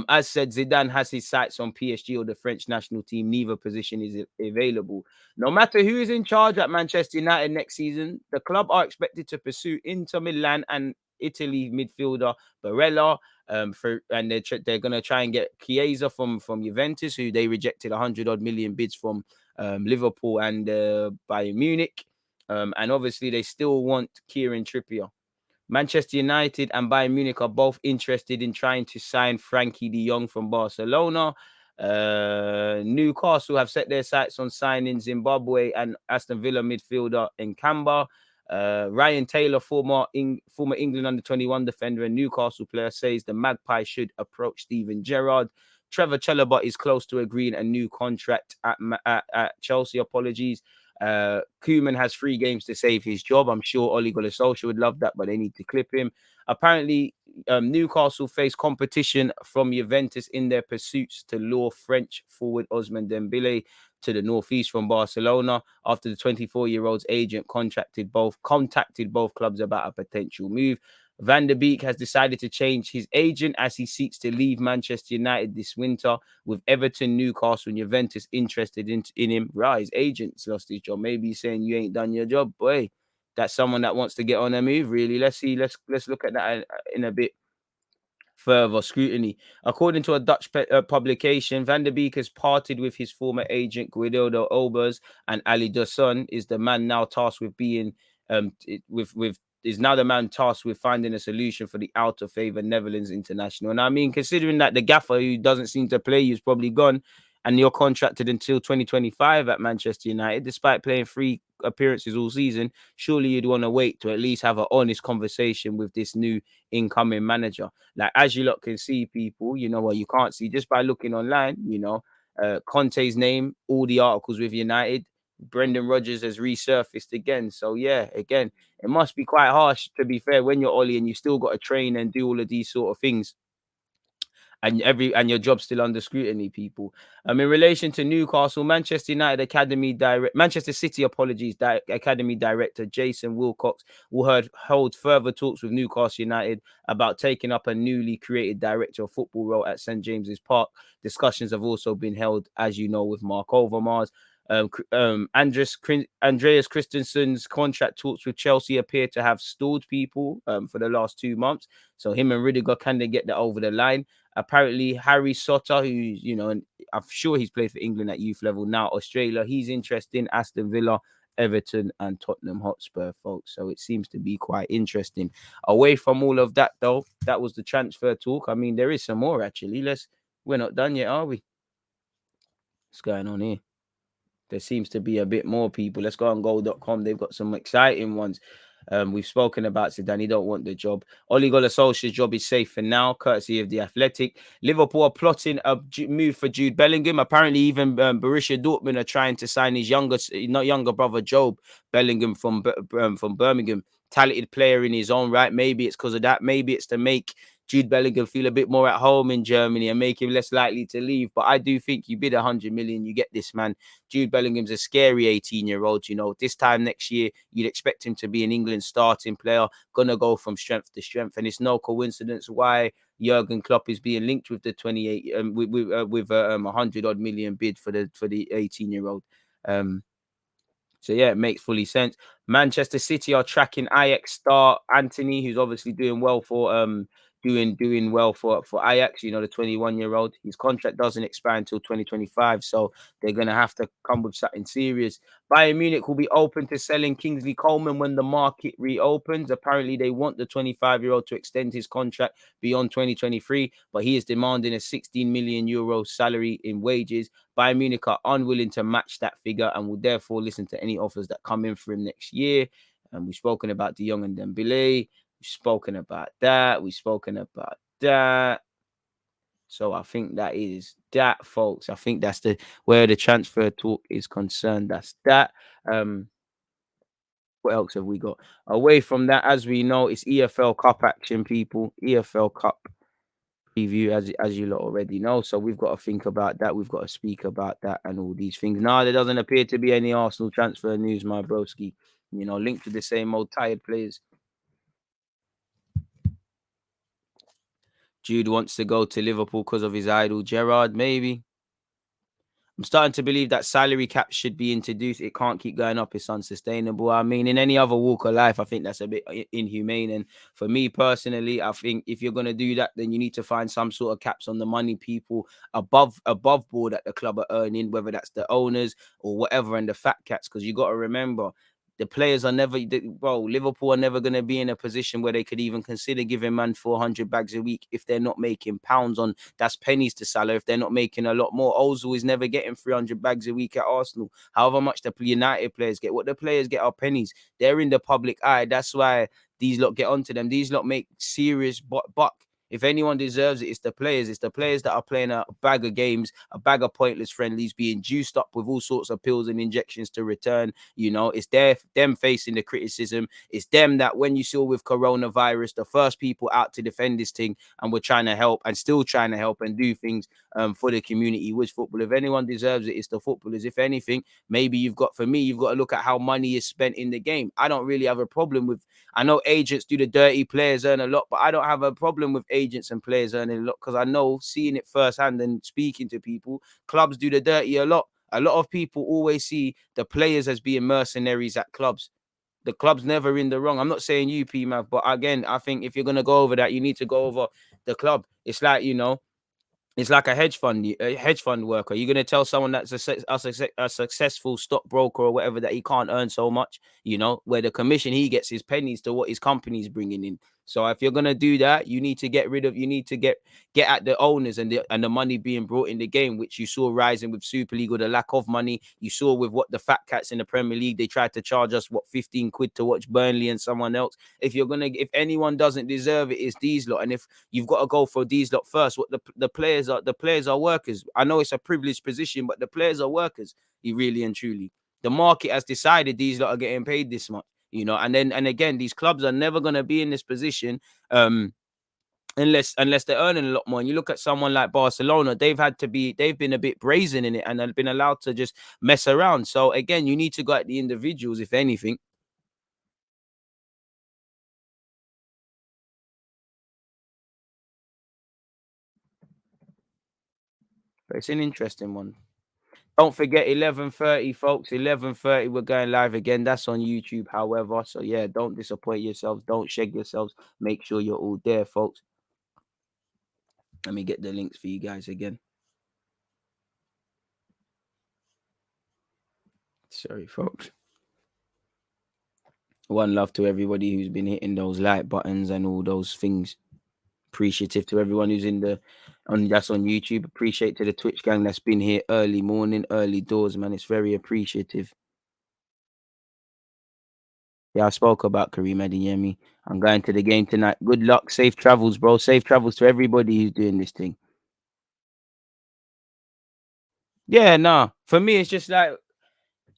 As said, Zidane has his sights on PSG or the French national team. Neither position is available. No matter who is in charge at Manchester United next season, the club are expected to pursue Inter Milan and Italy midfielder Barella. They're gonna try and get Chiesa from Juventus, who they rejected 100-odd million bids from Liverpool and Bayern Munich. And obviously they still want Kieran Trippier. Manchester United and Bayern Munich are both interested in trying to sign Frankie de Jong from Barcelona. Newcastle have set their sights on signing Zimbabwe and Aston Villa midfielder Nkamba. Ryan Taylor, former England under-21 defender and Newcastle player, says the Magpies should approach Steven Gerrard. Trevor Chalobah is close to agreeing a new contract at Chelsea. Apologies. Koeman has 3 games to save his job. I'm sure Ole Gunnar Solskjaer would love that, but they need to clip him. Apparently, Newcastle face competition from Juventus in their pursuits to lure French forward Ousmane Dembele to the northeast from Barcelona after the 24-year-old's agent contacted both clubs about a potential move. Van der Beek has decided to change his agent as he seeks to leave Manchester United this winter, with Everton, Newcastle, and Juventus interested in him. Right, his agent's lost his job. Maybe he's saying you ain't done your job, boy. That's someone that wants to get on a move, really. Let's see. Let's look at that in a bit further scrutiny. According to a Dutch publication, Van der Beek has parted with his former agent Guido Obers, and Ali Dusson is the man now tasked with being is now the man tasked with finding a solution for the out of favor Netherlands international. And I mean, considering that the gaffer who doesn't seem to play you is probably gone, and you're contracted until 2025 at Manchester United, despite playing 3 appearances all season, surely you'd want to wait to at least have an honest conversation with this new incoming manager. Like, as you lot can see, people, what you can't see just by looking online, Conte's name, all the articles with United, Brendan Rodgers has resurfaced again. So yeah, again, it must be quite harsh, to be fair, when you're Ollie and you still got to train and do all of these sort of things, and your job's still under scrutiny, people. In relation to Newcastle, Manchester City, Academy director Jason Wilcox will hold further talks with Newcastle United about taking up a newly created director of football role at St James's Park. Discussions have also been held, as you know, with Mark Overmars. Andreas Christensen's contract talks with Chelsea appear to have stalled, people, for the last 2 months. So him and Rudiger, can they get that over the line? Apparently, Harry Sotter, who's, and I'm sure he's played for England at youth level, now Australia, he's interested in Aston Villa, Everton, and Tottenham Hotspur, folks. So it seems to be quite interesting. Away from all of that, though, that was the transfer talk. I mean, there is some more, actually. We're not done yet, are we? What's going on here? There seems to be a bit more, people. Let's go on goal.com. They've got some exciting ones. We've spoken about Zidane. He don't want the job. Ole Gunnar Solskjaer's job is safe for now, courtesy of The Athletic. Liverpool are plotting a move for Jude Bellingham. Apparently, even Borussia Dortmund are trying to sign his younger brother, Job Bellingham, from Birmingham. Talented player in his own right. Maybe it's because of that. Maybe it's to make Jude Bellingham feel a bit more at home in Germany and make him less likely to leave. But I do think you bid 100 million, you get this man. Jude Bellingham's a scary 18-year-old. This time next year, you'd expect him to be an England starting player, gonna go from strength to strength. And it's no coincidence why Jurgen Klopp is being linked with the 28 with 100-odd million bid for the 18-year-old. So yeah, it makes fully sense. Manchester City are tracking Ajax star Anthony, who's obviously doing well for doing well for Ajax. You know, the 21-year-old. His contract doesn't expire until 2025, so they're gonna have to come with something serious. Bayern Munich will be open to selling Kingsley Coleman when the market reopens. Apparently, they want the 25-year-old to extend his contract beyond 2023, but he is demanding a 16 million euro salary in wages. Bayern Munich are unwilling to match that figure and will therefore listen to any offers that come in for him next year. And we've spoken about De Jong and Dembele. We've spoken about that. We've spoken about that. So I think that is that, folks. I think that's the where the transfer talk is concerned. That's that. What else have we got? Away from that, as we know, it's EFL Cup action, people. EFL Cup preview, as you lot already know. So we've got to think about that. We've got to speak about that and all these things. Now, there doesn't appear to be any Arsenal transfer news, my broski. You know, linked to the same old tired players. Jude wants to go to Liverpool because of his idol, Gerrard, maybe. I'm starting to believe that salary cap should be introduced. It can't keep going up. It's unsustainable. I mean, in any other walk of life, I think that's a bit inhumane. And for me personally, I think if you're going to do that, then you need to find some sort of caps on the money people above board at the club are earning, whether that's the owners or whatever, and the fat cats. Because you got to remember, the players are never, bro, Liverpool are never going to be in a position where they could even consider giving man 400 bags a week if they're not making pounds on, that's pennies to Salah, if they're not making a lot more. Ozil is never getting 300 bags a week at Arsenal. However much the United players get, what the players get are pennies. They're in the public eye. That's why these lot get onto them. These lot make serious buck. If anyone deserves it, it's the players. It's the players that are playing a bag of games, a bag of pointless friendlies, being juiced up with all sorts of pills and injections to return. You know, it's them facing the criticism. It's them that when you saw with coronavirus, the first people out to defend this thing and we're trying to help and still trying to help and do things for the community with football. If anyone deserves it, it's the footballers. If anything, maybe you've got to look at how money is spent in the game. I don't really have a problem with, I know agents do the dirty, players earn a lot, but I don't have a problem with agents and players earning a lot because I know, seeing it firsthand and speaking to people, clubs do the dirty a lot. A lot of people always see the players as being mercenaries at clubs. The club's never in the wrong. I'm not saying you, PMAV, but again, I think if you're going to go over that, you need to go over the club. It's like, you know, it's like a hedge fund worker. You're gonna tell someone that's a successful stockbroker or whatever that he can't earn so much, you know, where the commission he gets is pennies to what his company's bringing in. So if you're gonna do that, you need to get at the owners and the money being brought in the game, which you saw rising with Super League or the lack of money. You saw with what the fat cats in the Premier League, they tried to charge us 15 quid to watch Burnley and someone else. If anyone doesn't deserve it, it's these lot. And if you've got to go for these lot first, what the players are workers. I know it's a privileged position, but the players are workers. Really and truly, the market has decided these lot are getting paid this much. You know, and again, these clubs are never going to be in this position unless they're earning a lot more. And you look at someone like Barcelona, they've been a bit brazen in it and have been allowed to just mess around. So again, you need to go at the individuals, if anything. But it's an interesting one. Don't forget 11:30, folks. 11:30, we're going live again. That's on YouTube, however. So yeah, don't disappoint yourselves. Don't shag yourselves. Make sure you're all there, folks. Let me get the links for you guys again. Sorry, folks. One love to everybody who's been hitting those like buttons and all those things. Appreciative to everyone who's that's on YouTube. Appreciate to the Twitch gang that's been here early morning, early doors, man. It's very appreciative. Yeah, I spoke about Kareem Adeyemi. I'm going to the game tonight. Good luck. Safe travels, bro. Safe travels to everybody who's doing this thing. Yeah, nah. For me, it's just like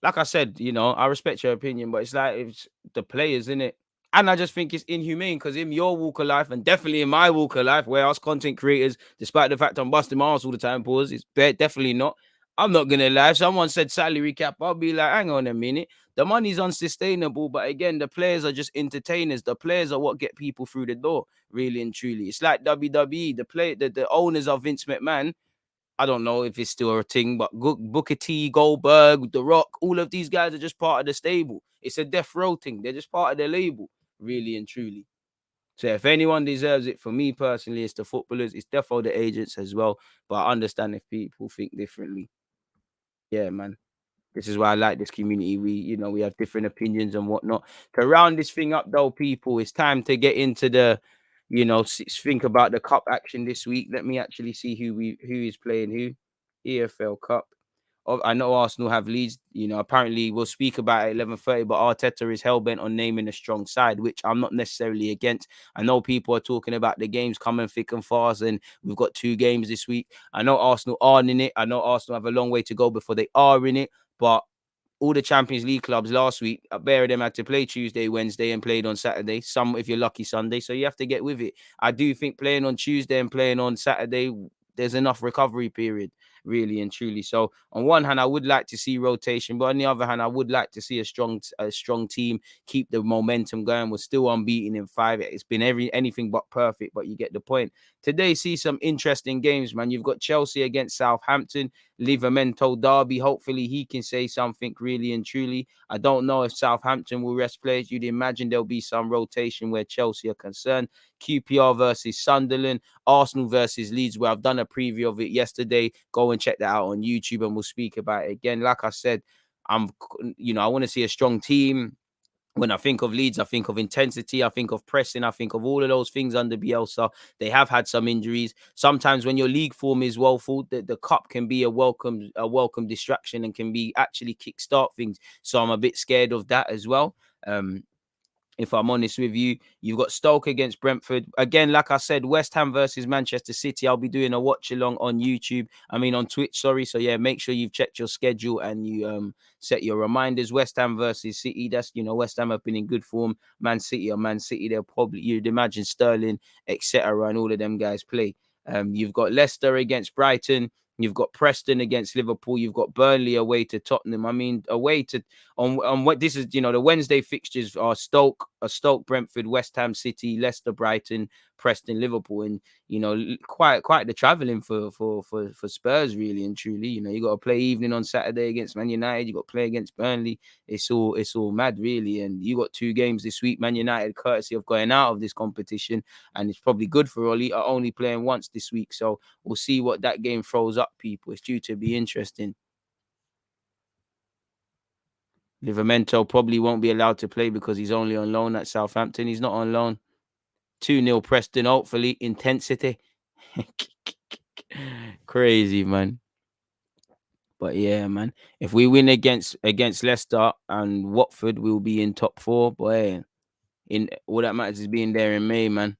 I said, you know, I respect your opinion, but it's the players, in it. And I just think it's inhumane because in your walk of life, and definitely in my walk of life, where us content creators, despite the fact I'm busting my ass all the time, it's definitely not. I'm not gonna lie. If someone said salary cap, I'll be like, hang on a minute. The money's unsustainable, but again, the players are just entertainers. The players are what get people through the door, really and truly. It's like WWE. The owners of Vince McMahon I don't know if it's still a thing, but Booker T, Goldberg, The Rock, all of these guys are just part of the stable. It's a death row thing. They're just part of the label, really and truly. So if anyone deserves it, for me personally, it's the footballers. It's defo the agents as well. But I understand if people think differently. Yeah, man. This is why I like this community. We have different opinions and whatnot. To round this thing up, though, people, it's time to get into the, think about the cup action this week. Let me actually see who is playing who. EFL Cup. Oh, I know Arsenal have Leeds. Apparently we'll speak about it at 11:30. But Arteta is hellbent on naming a strong side, which I'm not necessarily against. I know people are talking about the games coming thick and fast, and we've got 2 games this week. I know Arsenal aren't in it. I know Arsenal have a long way to go before they are in it. But all the Champions League clubs last week, a pair of them had to play Tuesday, Wednesday, and played on Saturday. Some, if you're lucky, Sunday. So you have to get with it. I do think playing on Tuesday and playing on Saturday, there's enough recovery period, really and truly. So on one hand, I would like to see rotation, but on the other hand, I would like to see a strong team keep the momentum going. We're still unbeaten in 5. It's been anything but perfect, but you get the point. Today, see some interesting games, man. You've got Chelsea against Southampton. Livramento derby. Hopefully he can say something really and truly. I don't know if Southampton will rest players. You'd imagine there'll be some rotation where Chelsea are concerned. QPR versus Sunderland. Arsenal versus Leeds, where I've done a preview of it yesterday. Go and check that out on YouTube and we'll speak about it again. Like I said, I want to see a strong team. When I think of Leeds, I think of intensity, I think of pressing, I think of all of those things under Bielsa. They have had some injuries. Sometimes when your league form is woeful, the cup can be a welcome distraction and can be actually kickstart things. So I'm a bit scared of that as well. If I'm honest with you, you've got Stoke against Brentford. Again, like I said, West Ham versus Manchester City. I'll be doing a watch along on YouTube. On Twitch, sorry. So yeah, make sure you've checked your schedule and you set your reminders. West Ham versus City. That's, West Ham have been in good form. Man City or Man City, they'll probably, you'd imagine Sterling, etc. and all of them guys play. You've got Leicester against Brighton. You've got Preston against Liverpool. You've got Burnley away to Tottenham. Away to on what this is, the Wednesday fixtures are Stoke, Brentford, West Ham City, Leicester, Brighton, Preston, Liverpool, and quite the travelling for Spurs, really and truly. You got to play evening on Saturday against Man United. You got to play against Burnley. It's all mad, really. And you got 2 games this week. Man United, courtesy of going out of this competition, and it's probably good for Oli, are only playing once this week. So we'll see what that game throws up, people. It's due to be interesting. Livramento probably won't be allowed to play because he's only on loan at Southampton. He's not on loan. 2-0 Preston, hopefully. Intensity. Crazy, man. But yeah, man. If we win against Leicester and Watford, we'll be in top 4. Boy, in all that matters is being there in May, man.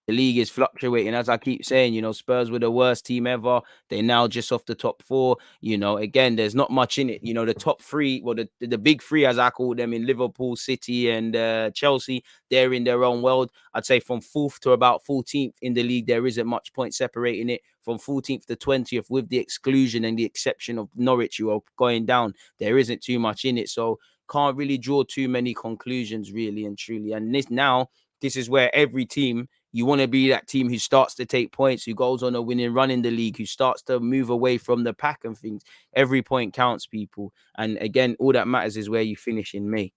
The league is fluctuating, as I keep saying. Spurs were the worst team ever. They're now just off the top 4. Again, there's not much in it. The top 3, well, the big 3, as I call them, in Liverpool, City, and Chelsea, they're in their own world. I'd say from 4th to about 14th in the league, there isn't much point separating it. From 14th to 20th, with the exclusion and the exception of Norwich, who are going down, there isn't too much in it. So can't really draw too many conclusions, really and truly. And this is where every team, you want to be that team who starts to take points, who goes on a winning run in the league, who starts to move away from the pack and things. Every point counts, people. And again, all that matters is where you finish in May.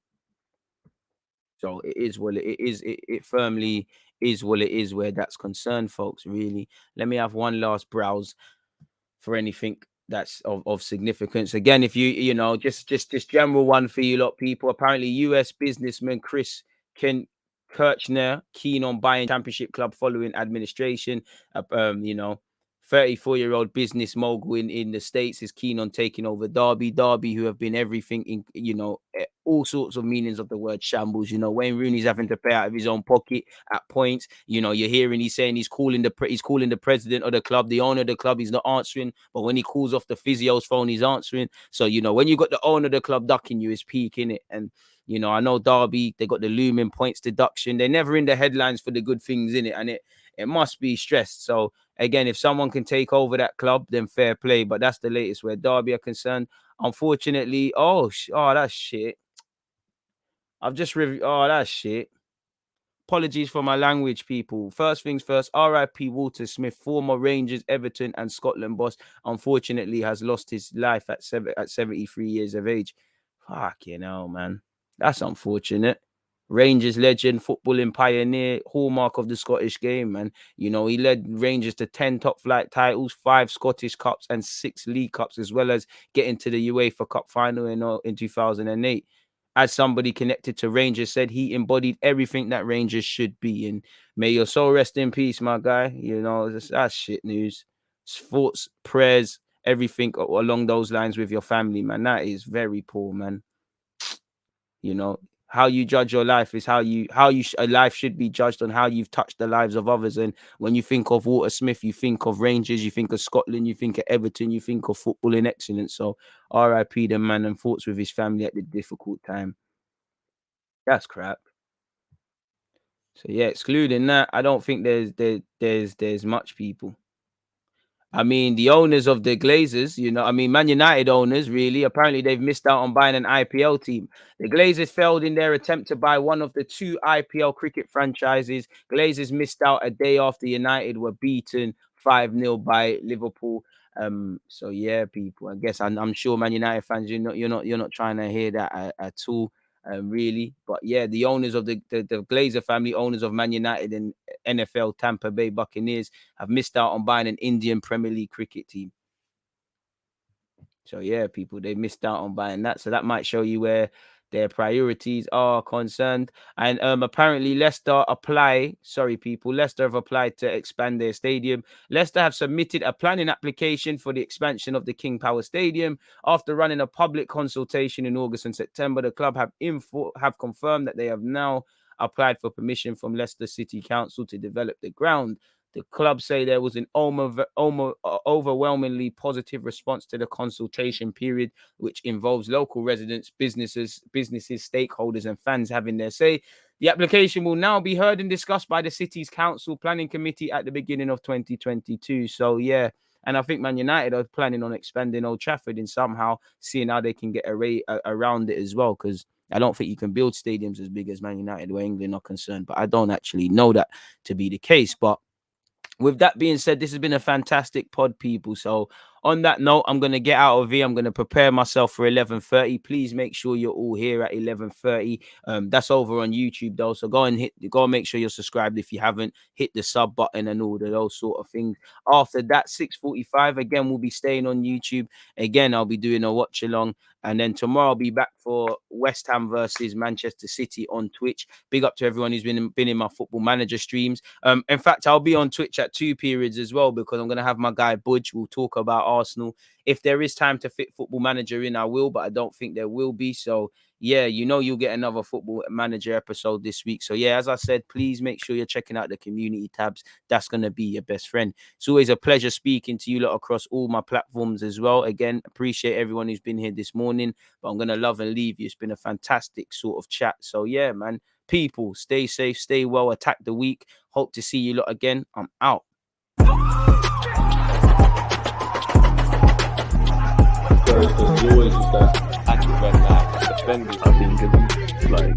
So it is what it is. It firmly is what it is where that's concerned, folks, really. Let me have one last browse for anything that's of significance. Again, if just general one for you lot, people. Apparently, US businessman Chris Kirchner keen on buying championship club following administration. 34-year-old business mogul in the States is keen on taking over Derby, who have been everything in, all sorts of meanings of the word shambles. Wayne Rooney's having to pay out of his own pocket at points. You're hearing he's saying he's calling the president of the club, the owner of the club. He's not answering, but when he calls off the physio's phone, he's answering. So, when you got the owner of the club ducking you, it's peak, innit? And I know Derby, they got the looming points deduction. They're never in the headlines for the good things in it, and it must be stressed. So again, if someone can take over that club, then fair play. But that's the latest where Derby are concerned. Unfortunately, that's shit. I've just reviewed. Oh, that's shit. apologies for my language, people. First things first, R.I.P. Walter Smith, former Rangers, Everton and Scotland boss, unfortunately has lost his life at 73 years of age. Fucking hell, man. That's unfortunate. Rangers legend, footballing pioneer, hallmark of the Scottish game, man. You know, he led Rangers to 10 top flight titles, 5 Scottish Cups and 6 League Cups, as well as getting to the UEFA Cup final in 2008. As somebody connected to Rangers said, he embodied everything that Rangers should be. And may your soul rest in peace, my guy. You know, that's shit news. Thoughts, prayers, everything along those lines with your family, man. That is very poor, man. You know, how you judge your life is how a life should be judged on how you've touched the lives of others. And when you think of Walter Smith, you think of Rangers, you think of Scotland, you think of Everton, you think of football in excellence. So R.I.P. the man, and thoughts with his family at the difficult time. That's crap. So yeah, excluding that, I don't think there's much people. I mean, the owners of the Glazers, you know, I mean, Man United owners, really, apparently they've missed out on buying an IPL team. The Glazers failed in their attempt to buy one of the 2 IPL cricket franchises. Glazers missed out a day after United were beaten 5-0 by Liverpool. So yeah, people, I guess I'm sure Man United fans, you're not trying to hear that at all. Really, but yeah, the owners of the Glazer family, owners of Man United and NFL Tampa Bay Buccaneers, have missed out on buying an Indian Premier League cricket team. So yeah, people, they missed out on buying that. So that might show you where their priorities are concerned. And apparently Leicester have applied to expand their stadium. Leicester have submitted a planning application for the expansion of the King Power Stadium. After running a public consultation in August and September, the club have confirmed that they have now applied for permission from Leicester City Council to develop the ground. The club say there was an overwhelmingly positive response to the consultation period, which involves local residents, businesses, stakeholders, and fans having their say. The application will now be heard and discussed by the city's council planning committee at the beginning of 2022. So, yeah. And I think Man United are planning on expanding Old Trafford and somehow seeing how they can get around it as well, because I don't think you can build stadiums as big as Man United where England are concerned. But I don't actually know that to be the case. But with that being said, this has been a fantastic pod, people. So on that note, I'm going to get out of here. I'm going to prepare myself for 11:30. Please make sure you're all here at 11:30. That's over on YouTube, though. So go and make sure you're subscribed if you haven't. Hit the sub button and all of those sort of things. After that, 6:45, again, we'll be staying on YouTube. Again, I'll be doing a watch along. And then tomorrow I'll be back for West Ham versus Manchester City on Twitch. Big up to everyone who's been in my Football Manager streams. In fact, I'll be on Twitch at 2 periods as well, because I'm going to have my guy Budge. We'll talk about Arsenal. If there is time to fit Football Manager in, I will, but I don't think there will be. So yeah, you'll get another Football Manager episode this week. So yeah, as I said, please make sure you're checking out the community tabs. That's going to be your best friend. It's always a pleasure speaking to you lot across all my platforms as well. Again, appreciate everyone who's been here this morning, but I'm going to love and leave you. It's been a fantastic sort of chat. So yeah, man, people, stay safe, stay well, attack the week. Hope to see you lot again. I'm out. There's always that active red flag defenders. I think it's like